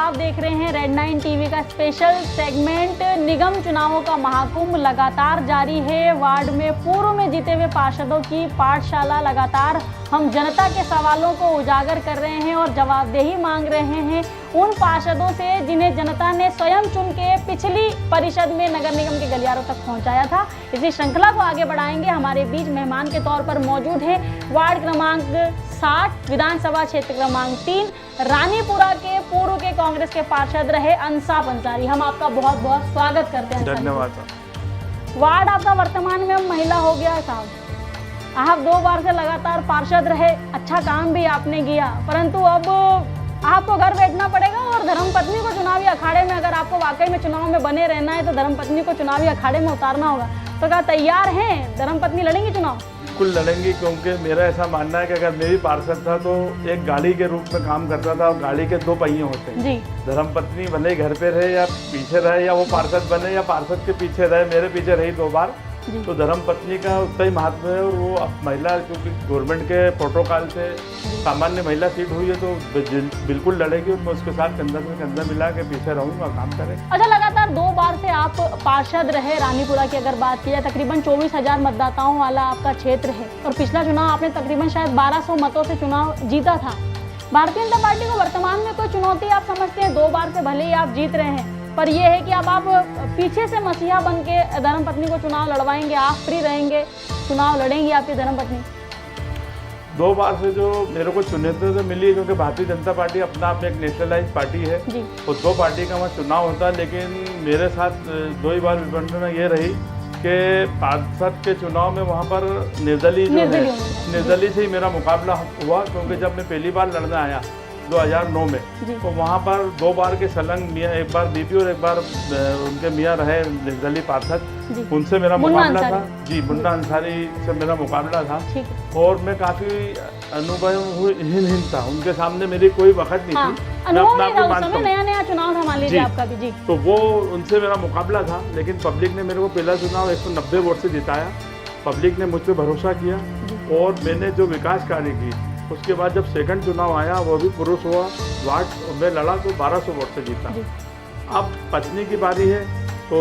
आप देख रहे हैं रेड 9 टीवी का स्पेशल सेगमेंट। निगम चुनावों का महाकुंभ लगातार जारी है। वार्ड में पूर्व में जीते हुए पार्षदों की पाठशाला लगातार हम जनता के सवालों को उजागर कर रहे हैं और जवाबदेही मांग रहे हैं उन पार्षदों से जिन्हें जनता ने स्वयं चुन के पिछली परिषद में नगर निगम के गलियारों तक पहुंचाया था। इसी श्रृंखला को आगे बढ़ाएंगे। हमारे बीच मेहमान के तौर पर मौजूद हैं वार्ड क्रमांक 60 विधानसभा क्षेत्र क्रमांक 3 रानीपुरा के पूर्व के कांग्रेस के पार्षद रहे अंसाफ अंसारी। हम आपका बहुत बहुत स्वागत करते हैं। धन्यवाद। वार्ड आपका वर्तमान में महिला हो गया है साहब। आप 2 बार से लगातार पार्षद रहे, अच्छा काम भी आपने किया, परंतु अब आपको घर बैठना पड़ेगा और धर्मपत्नी को चुनावी अखाड़े में, अगर आपको वाकई में चुनाव में बने रहना है तो धर्मपत्नी को चुनावी अखाड़े में उतारना होगा। तो क्या तैयार हैं? धर्मपत्नी लड़ेंगी चुनाव? बिल्कुल लड़ेंगी, क्योंकि मेरा ऐसा मानना है कि अगर मेरी पार्षद था तो एक गाड़ी के रूप में काम करता था और गाड़ी के 2 पहिए होते हैं जी। धर्मपत्नी भले घर पे रहे या पीछे रहे, या वो पार्षद बने या पार्षद के पीछे रहे, मेरे पीछे रही 2 बार, तो धर्मपत्नी का उतना ही महत्व है। और वो अब महिला, क्योंकि गवर्नमेंट के प्रोटोकॉल से सामान्य महिला सीट हुई है, तो बिल्कुल लड़ेगी और मैं उसके साथ कंधा से कंधा मिला के पीछे रहूंगा, काम करें। अच्छा, लगातार 2 बार से आप पार्षद रहे। रानीपुरा की अगर बात की जाए, तकरीबन 24,000 मतदाताओं वाला आपका क्षेत्र है और पिछला चुनाव आपने तकरीबन शायद 1200 मतों से चुनाव जीता था। भारतीय जनता पार्टी को वर्तमान में कोई चुनौती आप समझते हैं? 2 बार से भले ही आप जीत रहे हैं, पर यह है कि अब आप पीछे से मसीहा बन के धर्मपत्नी को चुनाव लड़वाएंगे, आप फ्री रहेंगे, चुनाव लड़ेंगी आपकी धर्मपत्नी? 2 बार से जो मेरे को चुनौती तो मिली, क्योंकि भारतीय जनता पार्टी अपना आप एक नेशनलाइज पार्टी है और 2 पार्टी का वहाँ चुनाव होता है। लेकिन मेरे साथ 2 ही बार विडंबना ये रही कि पार्षद के चुनाव में वहाँ पर निर्दलीय से ही मेरा मुकाबला हुआ, क्योंकि जब मैं पहली बार लड़ने आया 2009 में, तो वहाँ पर 2 बार के सलंग मियाँ, एक बार बीपी और एक बार उनके मियाँ रहे निर्दलीय पार्षद, उनसे मेरा मुकाबला था जी। मुन्ना अंसारी से मेरा मुकाबला था और मैं काफ़ी अनुभवहीन था, उनके सामने मेरी कोई वक़्त नहीं थी। मैं अपना आपको मानता हूँ, नया चुनाव था मान लीजिए आपका भी जी। तो वो उनसे मेरा मुकाबला था, लेकिन पब्लिक ने मेरे को पहला चुनाव 190 वोट से जिताया। पब्लिक ने मुझ पर भरोसा किया और मैंने जो विकास कार्य की, उसके बाद जब सेकंड चुनाव आया, वो भी पुरुष हुआ वार्ड में लड़ा तो 1200 वोट से जीता। अब पत्नी की बारी है तो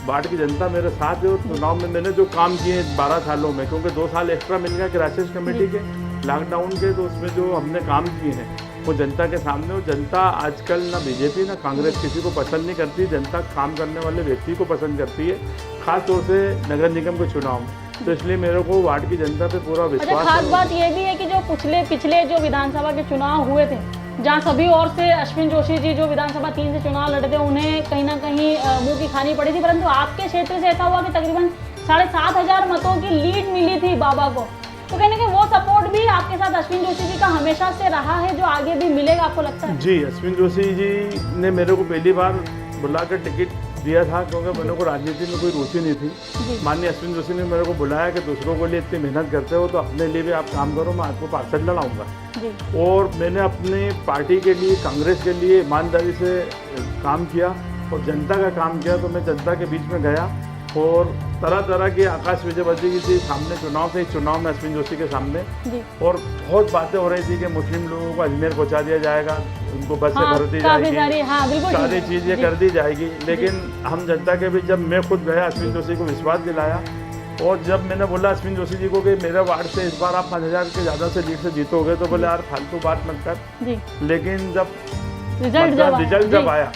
वार्ड की जनता मेरे साथ है और चुनाव में मैंने जो काम किए 12 सालों में, क्योंकि 2 साल एक्स्ट्रा मिल गया क्राइसिस कमेटी के लॉकडाउन के, तो उसमें जो हमने काम किए हैं वो जनता के सामने। और जनता आजकल ना बीजेपी ना कांग्रेस किसी को पसंद नहीं करती, जनता काम करने वाले व्यक्ति को पसंद करती है, खास तौर से नगर निगम के चुनाव में। तो इसलिए मेरे को वार्ड की जनता पे पूरा विश्वास है। खास बात ये भी है कि जो पिछले जो विधानसभा के चुनाव हुए थे, जहाँ सभी ओर से अश्विन जोशी जी जो विधानसभा 3 से चुनाव लड़े थे, उन्हें कहीं ना कहीं मुंह की खानी पड़ी थी, परंतु आपके क्षेत्र से ऐसा हुआ कि तकरीबन 7,500 मतों की लीड मिली थी बाबा को। तो कहीं ना कहीं वो सपोर्ट भी आपके साथ अश्विन जोशी जी का हमेशा से रहा है, जो आगे भी मिलेगा, आपको लगता है? जी, अश्विन जोशी जी ने मेरे को पहली बार बुलाकर टिकट दिया था, क्योंकि मेरे को राजनीति में कोई रुचि नहीं थी। माननीय अश्विन जोशी ने मेरे को बुलाया कि दूसरों के लिए इतनी मेहनत करते हो तो अपने लिए भी आप काम करो, मैं आपको पार्षद लड़ाऊंगा। और मैंने अपनी पार्टी के लिए, कांग्रेस के लिए ईमानदारी से काम किया और जनता का काम किया। तो मैं जनता के बीच में गया और तरह तरह की आकाश विजयवर्गीय की थी सामने चुनाव से, चुनाव में अश्विन जोशी के सामने, और बहुत बातें हो रही थी कि मुस्लिम लोगों को अजमेर पहुंचा दिया जाएगा, उनको बस से भर दी जाएगी, सारी चीज़ें कर दी जाएगी। लेकिन हम जनता के बीच, जब मैं खुद गया, अश्विन जोशी को विश्वास दिलाया और जब मैंने बोला अश्विन जोशी जी को कि मेरे वार्ड से इस बार आप 5,000 के ज़्यादा से लीड से जीतोगे, तो बोले यार फालतू बात मत कर। लेकिन जब रिजल्ट जब आया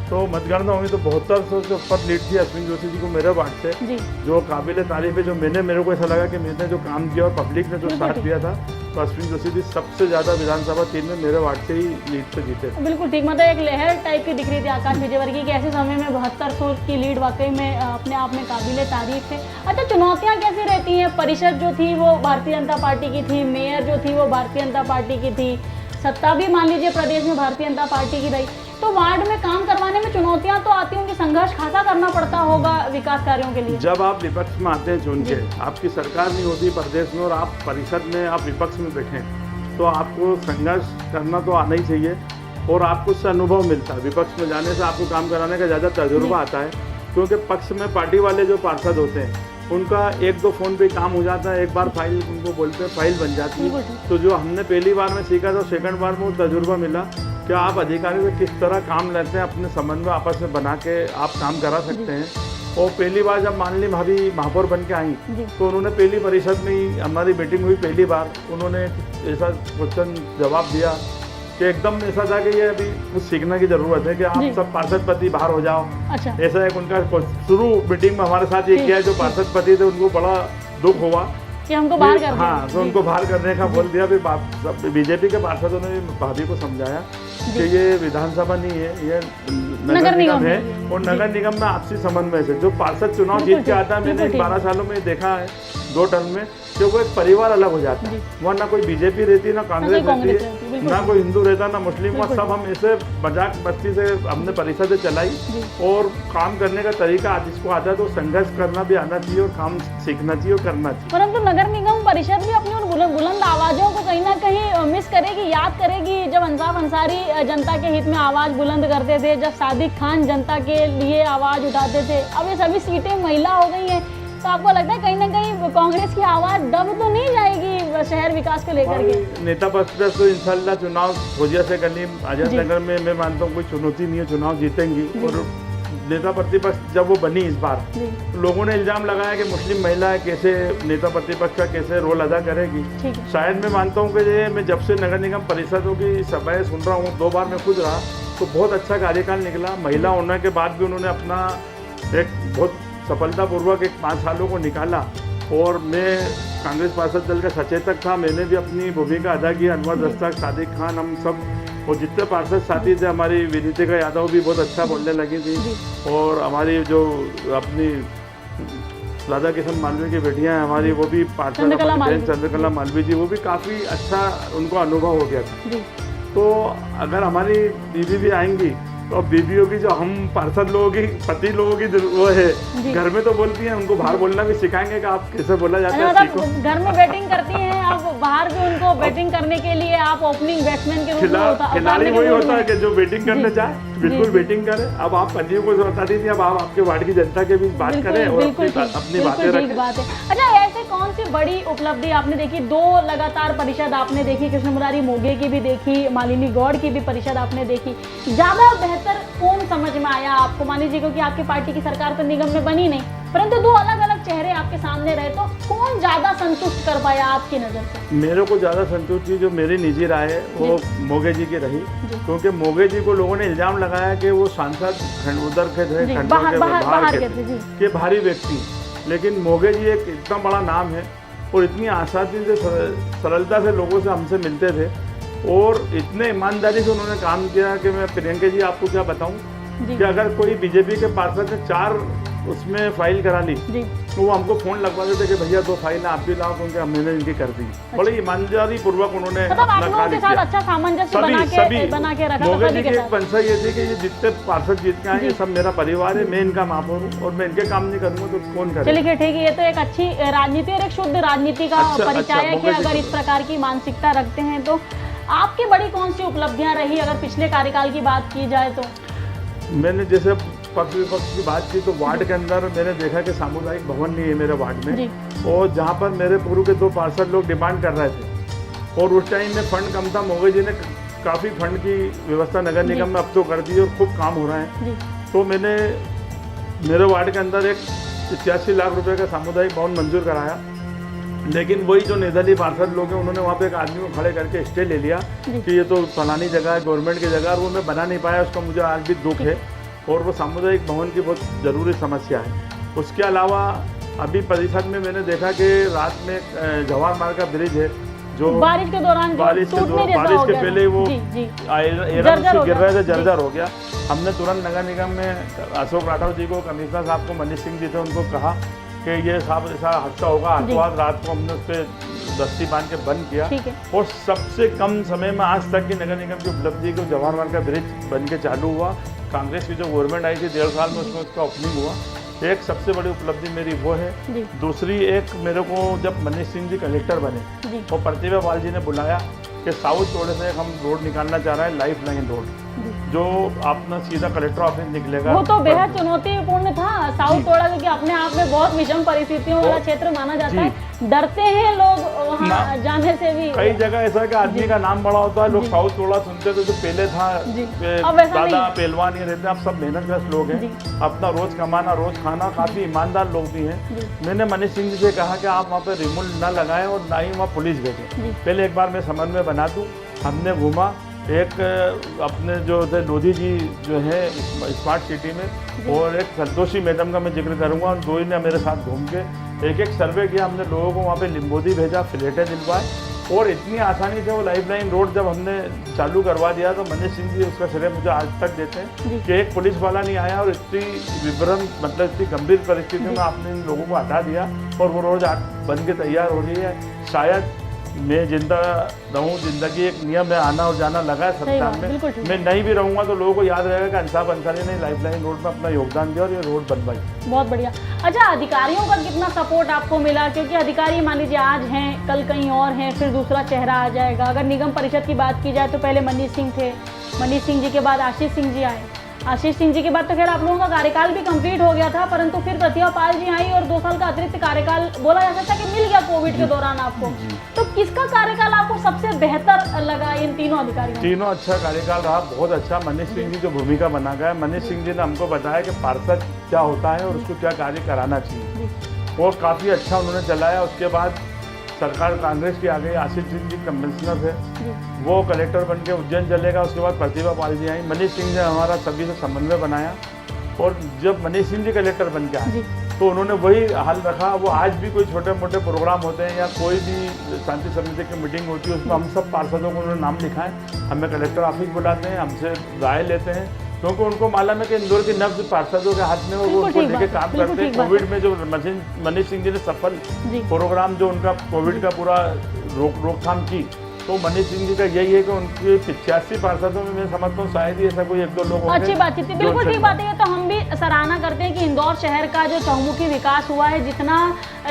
तो मतगणना हुई तो 7200 से ऊपर लीड थी अश्विन जोशी जी को मेरे वार्ड से, जो काबिल तारीफ है। जो मेरे को ऐसा लगा कि मैंने जो काम किया और पब्लिक ने जो साथ दिया था, तो अश्विन जोशी जी सबसे ज़्यादा विधानसभा 3 में मेरे वार्ड से ही लीड से जीते। बिल्कुल ठीक, मतलब एक लहर टाइप की दिख रही थी आकाश विजयवर्गीय की। ऐसे समय में 7200 की लीड वाकई में अपने आप में काबिल तारीफ है। अच्छा, चुनौतियाँ कैसी रहती हैं? परिषद जो थी वो भारतीय जनता पार्टी की थी, मेयर जो थी वो भारतीय जनता पार्टी की थी, सत्ता भी मान लीजिए प्रदेश में भारतीय जनता पार्टी की रही, तो वार्ड में काम करवाने में चुनौतियां तो आती होंगी, संघर्ष खासा करना पड़ता होगा विकास कार्यों के लिए। जब आप विपक्ष में आते हैं चुन के, आपकी सरकार नहीं होती प्रदेश में और आप परिषद में, आप विपक्ष में बैठे, तो आपको संघर्ष करना तो आना ही चाहिए और आपको उससे अनुभव मिलता है। विपक्ष में जाने से आपको काम कराने का ज़्यादा तजुर्बा आता है, क्योंकि पक्ष में पार्टी वाले जो पार्षद होते हैं उनका 1-2 फ़ोन पे काम हो जाता है, एक बार फाइल उनको बोलते हैं फाइल बन जाती है। तो जो हमने पहली बार में सीखा था, सेकंड बार में वो तजुर्बा मिला कि आप अधिकारी से किस तरह काम लेते हैं, अपने समन्वय आपस में बना के आप काम करा सकते हैं। और पहली बार जब मान ली भाभी महापौर बन के आई तो उन्होंने पहली परिषद में ही हमारी मीटिंग हुई, पहली बार उन्होंने ऐसा क्वेश्चन जवाब दिया कि एकदम ऐसा था कि ये अभी कुछ सीखने की जरूरत है कि आप सब पार्षद पति बाहर हो जाओ। अच्छा। ऐसा एक उनका शुरू मीटिंग में हमारे साथ ये किया, जो पार्षद पति थे उनको बड़ा दुख हुआ कि हमको बाहर कर दिया। हाँ, तो उनको बाहर करने का बोल दिया। फिर बीजेपी के पार्षदों ने भाभी को समझाया कि ये विधानसभा नहीं है, ये नगर निगम है, और नगर निगम में आपसी समन्वय से जो पार्षद चुनाव जीत के आता है, मैंने 12 सालों में देखा है 2 टर्म में कि वो एक परिवार अलग हो जाता है। वहाँ ना कोई बीजेपी रहती, ना कांग्रेस रहती है, ना कोई हिंदू रहता, ना मुस्लिम, और सब हम ऐसे मजाक मस्ती से हमने परिषदें चलाई। और काम करने का तरीका आज जिसको आता है तो संघर्ष करना भी आना चाहिए और काम सीखना चाहिए और करना चाहिए। परंतु नगर निगम परिषद भी अपनी उन बुलंद आवाजों को कहीं ना कहीं मिस करेगी, याद करेगी जब अंसाफ अंसारी जनता के हित में आवाज बुलंद करते थे, जब सादिक खान जनता के लिए आवाज उठाते थे। अब ये सभी सीटें महिला हो गई हैं, तो आपको लगता है कहीं ना कहीं कांग्रेस की आवाज दब तो नहीं जाएगी शहर विकास को लेकर के? नेता प्रतिपक्ष तो इंशाल्लाह चुनाव फौजिया से कलीम आजाद नगर में मैं मानता हूँ कोई चुनौती नहीं है, चुनाव जीतेंगी। और नेता प्रतिपक्ष जब वो बनी इस बार, लोगों ने इल्जाम लगाया कि मुस्लिम महिला कैसे नेता प्रतिपक्ष का कैसे रोल अदा करेगी। शायद मैं मानता हूँ कि मैं जब से नगर निगम परिषदों की सभाएं सुन रहा हूँ, 2 बार मैं खुद रहा, तो बहुत अच्छा कार्यकाल निकला। महिला होने के बाद भी उन्होंने अपना एक बहुत सफलतापूर्वक 5 सालों को निकाला। और मैं कांग्रेस पार्षद दल का सचेतक था, मैंने भी अपनी भूमिका अदा की। अनवर दस्तक, सादिक खान, हम सब और जितने पार्षद साथी थे, हमारी विनीतिका यादव भी बहुत अच्छा बोलने लगी थी। और हमारी जो अपनी राधा किशन मालवीय की बेटियां हैं हमारी, वो भी पार्षद चंद्रकला मालवीय जी, वो भी काफ़ी अच्छा उनको अनुभव हो गया था। तो अगर हमारी दीदी भी आएंगी तो बीवियों की जो हम पार्षद लोगों की पति लोगों की वो है, घर में तो बोलती हैं, उनको बाहर बोलना भी सिखाएंगे कि आप कैसे बोला जाता है। मतलब घर में बैटिंग करती हैं, आप बाहर भी उनको बैटिंग करने के लिए आप ओपनिंग बैट्समैन के रूप में खिलाड़ी वही होता है कि जो बैटिंग करने चाहे बिल्कुल बैटिंग करे। अब आप पतियों को बताती थी, अब आप आपके वार्ड की जनता के बीच बात करें और अपनी बातें रखें। अच्छा, ऐसे कौन सी बड़ी उपलब्धि आपने देखी? 2 लगातार परिषद आपने देखी, कृष्ण मुरारी मोघे की भी देखी, मालिनी गौड़ की भी परिषद आपने देखी। ज्यादा बेहतर कौन समझ में आया आपको? मान लीजिए क्योंकि आपकी पार्टी की सरकार तो निगम में बनी नहीं, परंतु 2 अलग अलग चेहरे आपके सामने रहे, तो कौन ज्यादा संतुष्ट कर पाया आपकी नजर से? मेरे को ज्यादा संतुष्टि जो मेरी निजी राय है वो मोघे जी की रही, क्योंकि मोघे जी को लोगों ने इल्जाम लगाया कि वो सांसद उधर के थे, बाहर के भारी व्यक्ति। लेकिन मोघे जी एक इतना बड़ा नाम है और इतनी आसानी से सरलता से लोगों से हमसे मिलते थे और इतने ईमानदारी से उन्होंने काम किया कि मैं प्रियंका जी आपको क्या बताऊं कि अगर कोई बीजेपी के पार्षद ने 4 उसमें फाइल करा ली तो वो हमको फोन लगवा देते कि भैया 2 फाइल आप भी लाओ, क्योंकि मैंने इनकी कर दी। बड़े ईमानदारी पूर्वक उन्होंने अच्छा सामंजस्य बना के रखा। मोघे जी की एक मंशा ये थी कि ये जितने पार्षद जीत के आए ये सब मेरा परिवार है, मैं इनका महापौर हूँ और मैं इनके काम नहीं करूँगा तो कौन करे। चलिए ठीक है, ये तो एक अच्छी राजनीति और एक शुद्ध राजनीति का परिचय है कि अगर इस प्रकार की मानसिकता रखते हैं। तो आपकी बड़ी कौन सी उपलब्धियां रही अगर पिछले कार्यकाल की बात की जाए तो? मैंने जैसे पक्ष विपक्ष की बात की तो वार्ड के अंदर मैंने देखा कि सामुदायिक भवन नहीं है मेरे वार्ड में, और जहाँ पर मेरे पूर्व के 2 पार्षद लोग डिमांड कर रहे थे और उस टाइम में फंड कम था, मोघे जी ने काफ़ी फंड की व्यवस्था नगर निगम में अब तो कर दी और खूब काम हो रहा है। तो मैंने मेरे वार्ड के अंदर एक 85 लाख रुपए का सामुदायिक भवन मंजूर कराया। लेकिन वही जो निर्दलीय पार्षद लोग हैं उन्होंने वहाँ पे एक आदमी को खड़े करके स्टे ले लिया कि ये तो फलानी जगह है, गवर्नमेंट की जगह, और वो मैं बना नहीं पाया, उसका मुझे आज भी दुख है और वो सामुदायिक भवन की बहुत ज़रूरी समस्या है। उसके अलावा अभी परिषद में मैंने देखा कि रात में जवाहर मार्ग का ब्रिज है जो बारिश के दौरान बारिश के पहले वो गिर रहे थे, जर्जर हो गया। हमने तुरंत नगर निगम में अशोक राठौर जी को, कमिश्नर साहब को, मनीष सिंह जी थे, उनको कहा कि ये साहब ऐसा हादसा होगा। आतवार रात को हमने उस पर दस्ती बांध के बंद किया और सबसे कम समय में आज तक की नगर निगम की उपलब्धि को जवाहर मार्ग का ब्रिज बन के चालू हुआ। कांग्रेस की जो गवर्नमेंट आई थी 1.5 साल में उसमें उसका ओपनिंग हुआ। एक सबसे बड़ी उपलब्धि मेरी वो है। दूसरी एक मेरे को जब मनीष सिंह जी कलेक्टर बने और प्रतिभा पाल जी ने बुलाया कि साउथ रोड से हम रोड निकालना चाह रहे हैं, लाइफ लाइन रोड। जो अपना सीधा कलेक्टर ऑफिस निकलेगा। वो तो बेहद चुनौतीपूर्ण था साउथ टोला, क्योंकि अपने आप में बहुत विषम परिस्थितियों वाला क्षेत्र माना जाता है, डरते हैं लोग वहाँ जाने से भी। कई जगह ऐसा है कि आदमी का नाम बड़ा होता है, लोग साउथ टोला सुनते थे, तो पहले था दादा पहलवान ही रहते, अब सब मेहनत लोग हैं, अपना रोज कमाना रोज खाना, काफी ईमानदार लोग भी हैं। मैंने मनीष सिंह जी से कहा कि आप वहाँ पे रिमूल ना लगाएं और ना ही वहाँ पुलिस भेजें, पहले एक बार मैं समन्वय बना दूँ। हमने घूमा, एक अपने जो थे लोधी जी जो है स्मार्ट सिटी में, और एक संतोषी मैडम का मैं जिक्र करूंगा, उन दो ही ने मेरे साथ घूम के एक सर्वे किया हमने, लोगों को वहाँ पे लिम्बोदी भेजा, फ्लैटें दिलवाए, और इतनी आसानी से वो लाइफलाइन रोड जब हमने चालू करवा दिया तो मनीष सिंह जी उसका श्रेय मुझे आज तक देते हैं कि एक पुलिस वाला नहीं आया और इतनी विवरण मतलब इतनी गंभीर परिस्थिति में आपने इन लोगों को हटा दिया और वो रोज बन के तैयार हो रही है। शायद मैं जिंदा रहूं, जिंदगी एक नियम है, आना और जाना लगा है सप्ताह में, मैं नहीं भी रहूंगा तो लोगों को याद रहेगा कि अंसाफ अंसारी ने लाइफलाइन रोड में अपना योगदान दिया और ये रोड बनवाई। बहुत बढ़िया। अच्छा, अधिकारियों का कितना सपोर्ट आपको मिला, क्योंकि अधिकारी मान लीजिए आज हैं, कल कहीं और हैं, फिर दूसरा चेहरा आ जाएगा। अगर निगम परिषद की बात की जाए तो पहले मनीष सिंह थे, मनीष सिंह जी के बाद आशीष सिंह जी आए, आशीष सिंह जी के बाद तो खैर आप लोगों का कार्यकाल भी कंप्लीट हो गया था, परंतु फिर प्रतिभा पाल जी आई और 2 साल का अतिरिक्त कार्यकाल बोला जा सकता है कि मिल गया कोविड के दौरान आपको। तो किसका कार्यकाल आपको सबसे बेहतर लगा इन तीनों अधिकारियों? तीनों अच्छा कार्यकाल रहा, बहुत अच्छा। मनीष सिंह जी जो भूमिका बना गया, मनीष सिंह जी ने हमको बताया कि पार्षद क्या होता है और उसको क्या कार्य कराना चाहिए, और काफ़ी अच्छा उन्होंने चलाया। उसके बाद सरकार कांग्रेस की आ गई, आशीष सिंह जी कमिश्नर थे, वो कलेक्टर बन के उज्जैन चलेगा। उसके बाद प्रतिभा पाल जी आई, मनीष सिंह ने हमारा सभी से समन्वय बनाया, और जब मनीष सिंह जी कलेक्टर बन के आए तो उन्होंने वही हाल रखा। वो आज भी कोई छोटे मोटे प्रोग्राम होते हैं या कोई भी शांति समिति की मीटिंग होती है, उसमें हम सब पार्षदों को उन्होंने नाम लिखा है, हमें कलेक्टर ऑफिस बुलाते हैं, हमसे राय लेते हैं, क्योंकि उनको मालूम है कि इंदौर की नब्ज पार्षदों के हाथ में, वो उनको लेके काम करते हैं। कोविड में जो मनीष सिंह जी ने सफल प्रोग्राम जो उनका कोविड का पूरा रोकथाम की, तो मनीष सिंह जी का यही है कि उनके 85 पार्षदों में मैं समझता हूँ शायद ही ऐसा कोई 1-2 लोग होंगे। अच्छी बात थी, बिल्कुल ठीक बात है। तो हम भी सराहना करते हैं कि इंदौर शहर का जो चहुमुखी विकास हुआ है, जितना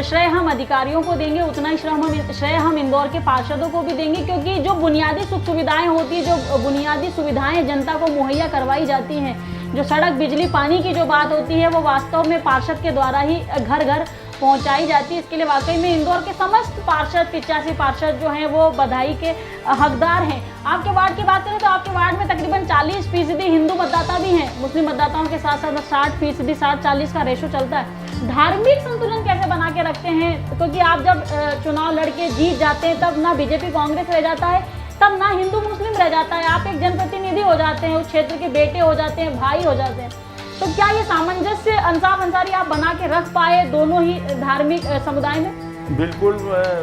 श्रेय हम अधिकारियों को देंगे उतना ही श्रेय हम इंदौर के पार्षदों को भी देंगे, क्योंकि जो बुनियादी सुख सुविधाएं होती है, जो बुनियादी सुविधाएं जनता को मुहैया करवाई जाती हैं, जो सड़क बिजली पानी की जो बात होती है, वो वास्तव में पार्षद के द्वारा ही घर घर पहुंचाई जाती है। इसके लिए वाकई में इंदौर के समस्त पार्षद 85 पार्षद जो हैं वो बधाई के हकदार हैं। आपके वार्ड की बात करें तो आपके वार्ड में तकरीबन 40% हिंदू मतदाता भी हैं, मुस्लिम मतदाताओं के साथ साथ 60% 60-40 का रेशो चलता है। धार्मिक संतुलन कैसे बना के रखते हैं, क्योंकि आप जब चुनाव लड़के जीत जाते हैं तब ना बीजेपी कांग्रेस रह जाता है, तब ना हिंदू मुस्लिम रह जाता है, आप एक जनप्रतिनिधि हो जाते हैं, उस क्षेत्र के बेटे हो जाते हैं, भाई हो जाते हैं। तो क्या ये सामंजस्य अंसाफ अंसारी आप बना के रख पाए दोनों ही धार्मिक समुदाय में? बिल्कुल,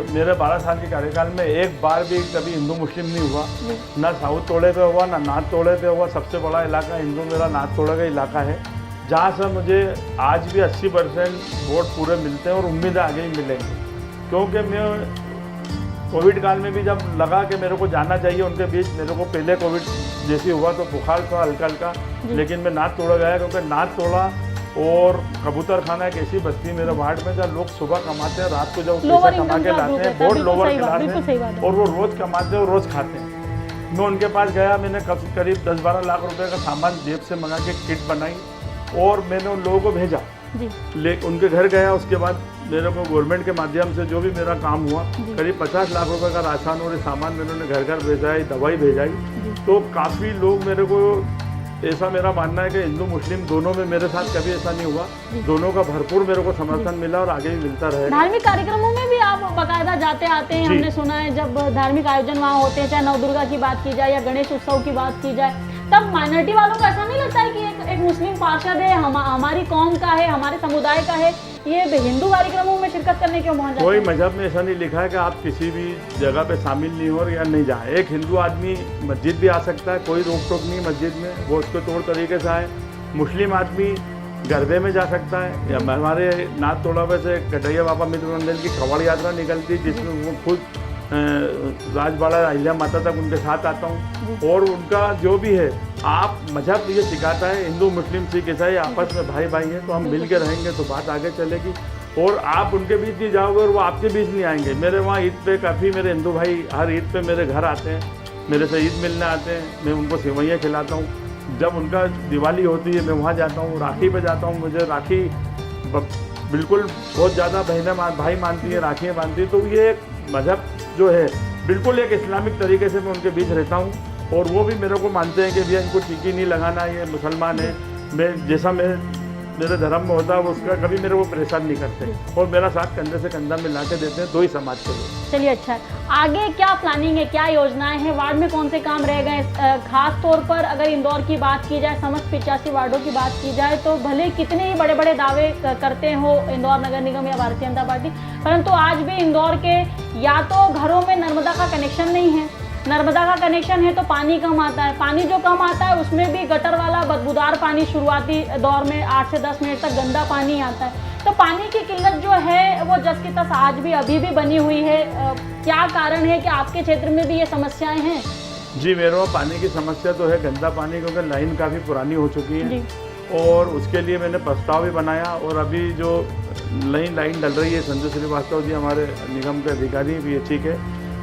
मेरे 12 साल के कार्यकाल में एक बार भी कभी हिंदू मुस्लिम नहीं हुआ, ना साउथ तोड़े पे हुआ ना नार्थ तोड़े पे हुआ। सबसे बड़ा इलाका हिंदू मेरा नार्थ तोड़े का इलाका है, जहाँ से मुझे आज भी 80% वोट पूरे मिलते हैं और उम्मीद है आगे ही मिलेंगे, क्योंकि मैं कोविड काल में भी जब लगा कि मेरे को जाना चाहिए उनके बीच, मेरे को पहले कोविड जैसी हुआ तो बुखार था हल्का हल्का, लेकिन मैं नाथ तोड़ा गया, क्योंकि नाथ तोड़ा और कबूतर खाना एक ऐसी बस्ती मेरे वार्ड में जहाँ लोग सुबह कमाते हैं, रात को जब पैसा कमा के लाते हैं, बहुत लोअर क्लास है, और वो रोज कमाते हैं और रोज खाते हैं। मैं उनके पास गया, मैंने करीब 10-12 लाख रुपए का सामान जेब से मंगा के किट बनाई और मैंने उन लोगों को भेजा, उनके घर गया। उसके बाद मेरे को गवर्नमेंट के माध्यम से जो भी मेरा काम हुआ, करीब 50 लाख रुपए का राशन और सामान मैंने घर घर भेजाई, दवाई भेजाई। तो काफ़ी लोग मेरे को, ऐसा मेरा मानना है कि हिंदू मुस्लिम दोनों में मेरे साथ कभी ऐसा नहीं हुआ, दोनों का भरपूर मेरे को समर्थन मिला और आगे भी मिलता रहेगा। धार्मिक कार्यक्रमों में भी आप बाकायदा जाते आते हैं, हमने सुना है जब धार्मिक आयोजन वहाँ होते हैं, चाहे नवदुर्गा की बात की जाए या गणेश उत्सव की बात की जाए, तब माइनॉरिटी वालों को ऐसा नहीं लगता है कि एक मुस्लिम पार्षद है, हमारी कौम का है, हमारे समुदाय का है, ये हिंदू कार्यक्रमों में शिरकत करने क्यों पहुंच जाते हैं? कोई मजहब में ऐसा नहीं लिखा है कि आप किसी भी जगह पे शामिल नहीं हो या नहीं जाए। एक हिंदू आदमी मस्जिद भी आ सकता है, कोई रोक टोक नहीं मस्जिद में, वो उसके तौर तरीके से आए। मुस्लिम आदमी गरबे में जा सकता है, या हमारे नाथ तोड़ावे से कटैया बाबा मित्र मंदिर की कवड़ यात्रा निकलती है, जिसमें वो खुद राजबाड़ा अहिल्या माता तक उनके साथ आता हूँ। और उनका जो भी है, आप मजहब ये सिखाता है, हिंदू मुस्लिम सिख ईसाई आपस में भाई भाई हैं, तो हम मिल के रहेंगे तो बात आगे चलेगी। और आप उनके बीच नहीं जाओगे और वो आपके बीच नहीं आएंगे। मेरे वहाँ ईद पे काफ़ी मेरे हिंदू भाई हर ईद पे मेरे घर आते हैं, मेरे से ईद मिलने आते हैं, मैं उनको सेवइयाँ खिलाता हूँ। जब उनका दिवाली होती है मैं वहाँ जाता हूँ, राखी पे जाता हूँ। मुझे राखी बिल्कुल बहुत ज़्यादा बहनें भाई मानती हैं, राखियाँ बांधती हैं। तो ये एक मज़हब जो है बिल्कुल एक इस्लामिक तरीके से मैं उनके बीच रहता हूँ, और वो भी मेरे को मानते हैं कि भैया इनको टीकी नहीं लगाना, ये मुसलमान है। मैं जैसा मेरे धर्म में होता है वो उसका कभी मेरे को परेशान नहीं करते, और मेरा साथ कंधे से कंधा मिला के देते हैं, दो ही समाज के लोग। चलिए, अच्छा है। आगे क्या प्लानिंग है, क्या योजनाएं हैं, वार्ड में कौन से काम रह गए? खास तौर पर अगर इंदौर की बात की जाए, समस्त 85 वार्डों की बात की जाए, तो भले कितने ही बड़े बड़े दावे करते हो इंदौर नगर निगम या भारतीय जनता पार्टी, परंतु आज भी इंदौर के या तो घरों में नर्मदा का कनेक्शन नहीं है, नर्मदा का कनेक्शन है तो पानी कम आता है, पानी जो कम आता है उसमें भी गटर वाला बदबूदार पानी शुरुआती दौर में 8 से 10 मिनट तक गंदा पानी आता है। तो पानी की किल्लत जो है वो जस की तस आज भी अभी भी बनी हुई है। क्या कारण है कि आपके क्षेत्र में भी ये समस्याएं हैं? जी, मेरे वहाँ पानी की समस्या तो है, गंदा पानी, क्योंकि लाइन काफ़ी पुरानी हो चुकी है और उसके लिए मैंने प्रस्ताव भी बनाया। और अभी जो नई लाइन डल रही है, संजय श्रीवास्तव जी हमारे निगम के अधिकारी BHE के,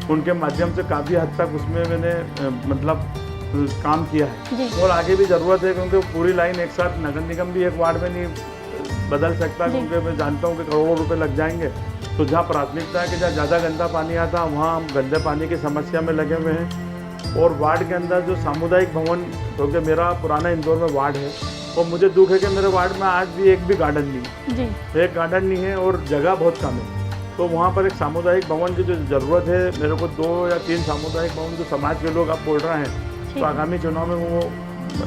उनके माध्यम से काफ़ी हद तक उसमें मैंने मतलब काम किया है, और आगे भी ज़रूरत है, क्योंकि पूरी लाइन एक साथ नगर निगम भी एक वार्ड में नहीं बदल सकता, क्योंकि मैं जानता हूँ कि करोड़ों रुपए लग जाएंगे। तो जहाँ प्राथमिकता है कि जहाँ ज़्यादा गंदा पानी आता है वहाँ हम गंदे पानी की समस्या में लगे हुए हैं। और वार्ड के अंदर जो सामुदायिक भवन, क्योंकि मेरा पुराना इंदौर में वार्ड है, और मुझे दुख है कि मेरे वार्ड में आज भी एक भी गार्डन नहीं है, एक गार्डन नहीं है और जगह बहुत कम है। तो वहाँ पर एक सामुदायिक भवन की जो ज़रूरत है, मेरे को 2 या 3 सामुदायिक भवन जो समाज के लोग आप बोल रहे हैं, तो आगामी चुनाव में वो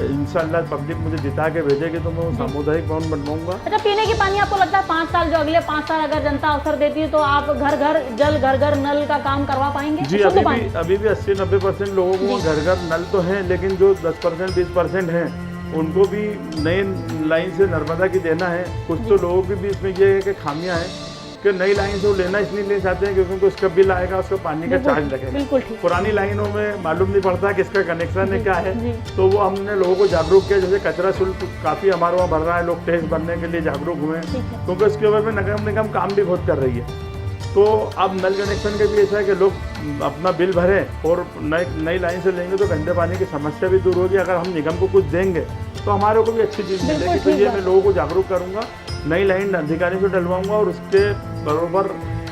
इंशाल्लाह पब्लिक मुझे जिता के भेजेगी तो मैं वो सामुदायिक भवन बनवाऊंगा। अच्छा, पीने की पानी आपको लगता है 5 साल, जो अगले 5 साल अगर जनता अवसर देती है तो आप घर घर जल, घर घर नल का काम करवा पाएंगे? जी, अभी भी 80-90% लोगों को घर घर नल तो हैं, लेकिन जो 10% 20% हैं उनको भी नई लाइन से नर्मदा की देना है। कुछ तो लोगों के भी इसमें ये है कि खामियां हैं कि नई लाइन से वो लेना इसलिए ले चाहते हैं क्योंकि उसका बिल आएगा, उसका पानी का चार्ज लगेगा। पुरानी लाइनों में मालूम नहीं पड़ता कि इसका कनेक्शन है क्या है, तो वो हमने लोगों को जागरूक किया। जैसे कचरा शुल्क काफ़ी हमारे वहाँ भर रहा है, लोग टैक्स भरने के लिए जागरूक हुए, क्योंकि उसके ऊपर में नगर निगम काम भी बहुत कर रही है। तो अब नल कनेक्शन के भी ऐसा है कि लोग अपना बिल भरें और नई लाइन से लेंगे तो गंदे पानी की समस्या भी दूर होगी। अगर हम निगम को कुछ देंगे तो हमारे को भी अच्छी चीज़ मिलेगी। तो ये मैं लोगों को जागरूक करूँगा, नई लाइन अधिकारी से डलवाऊंगा और उसके बराबर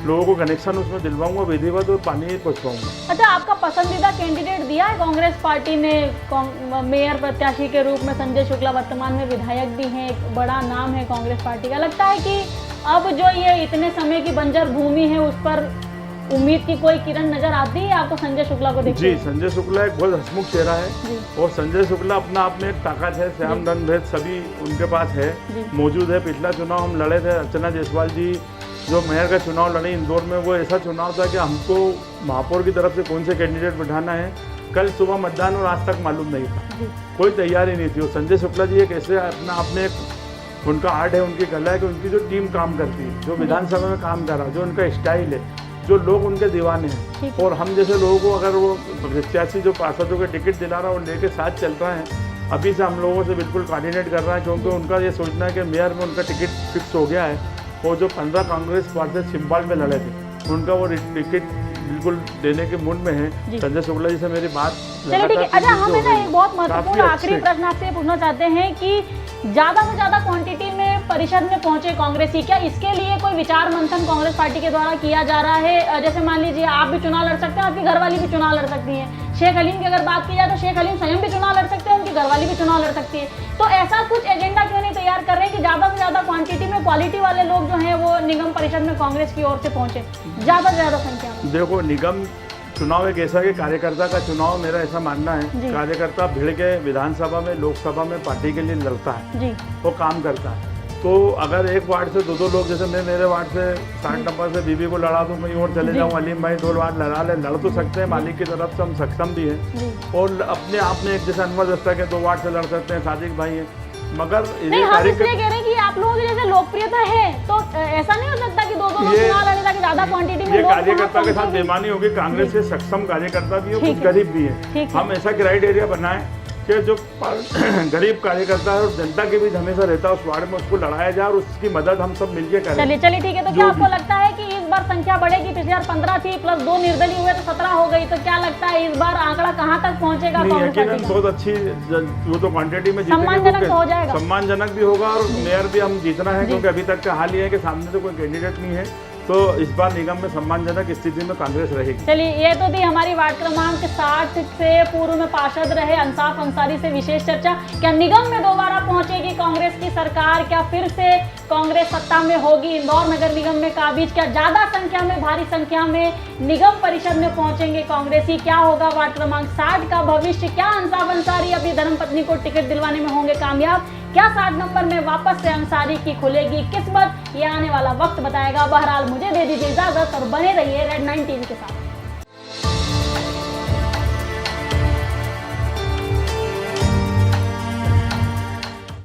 लोगों को कनेक्शन उसमें दिलवाऊंगा विधिवत और पानी पहुँचवाऊंगा। अच्छा, आपका पसंदीदा कैंडिडेट दिया है कांग्रेस पार्टी ने? मेयर प्रत्याशी के रूप में संजय शुक्ला वर्तमान में विधायक भी हैं, एक बड़ा नाम है कांग्रेस पार्टी का। लगता है कि अब जो ये इतने समय की बंजर भूमि है उस पर उम्मीद की कोई किरण नजर आती है आपको संजय शुक्ला को देखते? जी, संजय शुक्ला एक बहुत हंसमुख चेहरा है और संजय शुक्ला अपना आप में एक ताकत है। श्याम रणभेद सभी उनके पास है, मौजूद है। पिछला चुनाव हम लड़े थे, अर्चना जायसवाल जी जो मेयर का चुनाव लड़े इंदौर में, वो ऐसा चुनाव था कि हमको महापौर की तरफ से कौन से कैंडिडेट बिठाना है कल सुबह मतदान और आज तक मालूम नहीं था, कोई तैयारी नहीं थी। और संजय शुक्ला जी एक ऐसे अपना आप में एक उनका आर्ट है, उनकी कला है कि उनकी जो टीम काम करती है, जो विधानसभा में काम कर रहा है, जो उनका स्टाइल है, जो लोग उनके दीवाने हैं। और हम जैसे लोगों को अगर वो प्रत्याशी जो पार्षदों के टिकट दिला रहा है और लेके साथ चल रहा है, अभी से हम लोगों से बिल्कुल कोऑर्डिनेट कर रहा है, क्योंकि उनका ये सोचना है कि मेयर में उनका टिकट फिक्स हो गया है। और जो 15 कांग्रेस पार्षद सिंबाल में लड़े थे उनका वो टिकट बिल्कुल देने के मूड में है। संजय शुक्ला जी से मेरी बात। चलिए ठीक है। अच्छा, हमें ना एक बहुत महत्वपूर्ण आखिरी प्रश्न आपसे पूछना चाहते हैं कि ज़्यादा से ज़्यादा क्वांटिटी में परिषद में पहुंचे कांग्रेसी, क्या इसके लिए कोई विचार मंथन कांग्रेस पार्टी के द्वारा किया जा रहा है? जैसे मान लीजिए आप भी चुनाव लड़ सकते हैं, आपकी घरवाली भी चुनाव लड़ सकती है। शेख हलीम की अगर बात की जाए तो शेख हलीम स्वयं भी चुनाव लड़ सकते हैं, उनकी घरवाली भी चुनाव लड़ सकती है। तो ऐसा कुछ एजेंडा क्यों नहीं तैयार कर रहे हैं कि ज़्यादा से ज़्यादा क्वांटिटी में क्वालिटी वाले लोग जो हैं वो निगम परिषद में कांग्रेस की ओर से पहुंचे, ज़्यादा से ज़्यादा संख्या में? देखो, निगम चुनाव एक ऐसा कि कार्यकर्ता का चुनाव, मेरा ऐसा मानना है, कार्यकर्ता भिड़ के विधानसभा में, लोकसभा में पार्टी के लिए लड़ता है, वो काम करता है। तो अगर एक वार्ड से 2-2 लोग, जैसे मैं मेरे वार्ड से 60 नंबर से बीबी को लड़ा दूँ, मैं और चले जाऊँ, अलीम भाई 2 वार्ड लड़ तो सकते हैं, मालिक की तरफ से हम सक्षम भी हैं। और अपने आप में एक जैसे अनवर दस्ता के 2 वार्ड से लड़ सकते हैं, सादिक भाई हैं। मगर नहीं, हम इसलिए कह रहे हैं कि आप लोगों की जैसे लोकप्रियता है तो ऐसा नहीं हो सकता कि 2-2 लोग चुनाव लड़े ताकि ज्यादा क्वांटिटी में लोग कार्यकर्ता के साथ बेईमानी होगी। कांग्रेस से सक्षम कार्यकर्ता भी है, कुछ गरीब भी है। हम ऐसा क्राइटेरिया बनाएं कि जो गरीब कार्यकर्ता है और जनता के बीच हमेशा रहता है उस वार्ड में, उसको लड़ाया जाए और उसकी मदद हम सब मिलकर करें। चलिए ठीक है। तो क्या आपको लगता है कि इस इस बार संख्या बढ़ेगी? पिछली बार 15 थी प्लस 2 निर्दलीय हुए तो 17 हो गई, तो क्या लगता है इस बार आंकड़ा कहाँ तक पहुंचेगा? कांग्रेस पार्टी का? बहुत अच्छी, वो तो क्वांटिटी में सम्मानजनक हो जाएगा, सम्मानजनक भी होगा और मेयर भी हम जीतना है, क्योंकि अभी तक का हाल ये है कि सामने तो कोई कैंडिडेट नहीं है, तो इस बार निगम में सम्मानजनक स्थिति में कांग्रेस रहेगी। चलिए, ये तो थी हमारी वार्ड क्रमांक 60 से पूर्व में पार्षद रहे अंसाफ अंसारी से विशेष चर्चा। क्या निगम में दोबारा पहुंचेगी कांग्रेस की सरकार? क्या फिर से कांग्रेस सत्ता में होगी? इंदौर नगर निगम में काबिज? क्या ज्यादा संख्या में, भारी संख्या में निगम परिषद में पहुंचेंगे कांग्रेसी? क्या होगा वार्ड क्रमांक 60 का भविष्य? क्या अंसाफ अंसारी अपनी धर्मपत्नी को टिकट दिलवाने में होंगे कामयाब? क्या 60 नंबर में वापस से अंसारी की खुलेगी किस्मत? ये आने वाला वक्त बताएगा। बहरहाल मुझे दे दीजिए इजाजत और बने रहिए रेड 9 टीवी के साथ।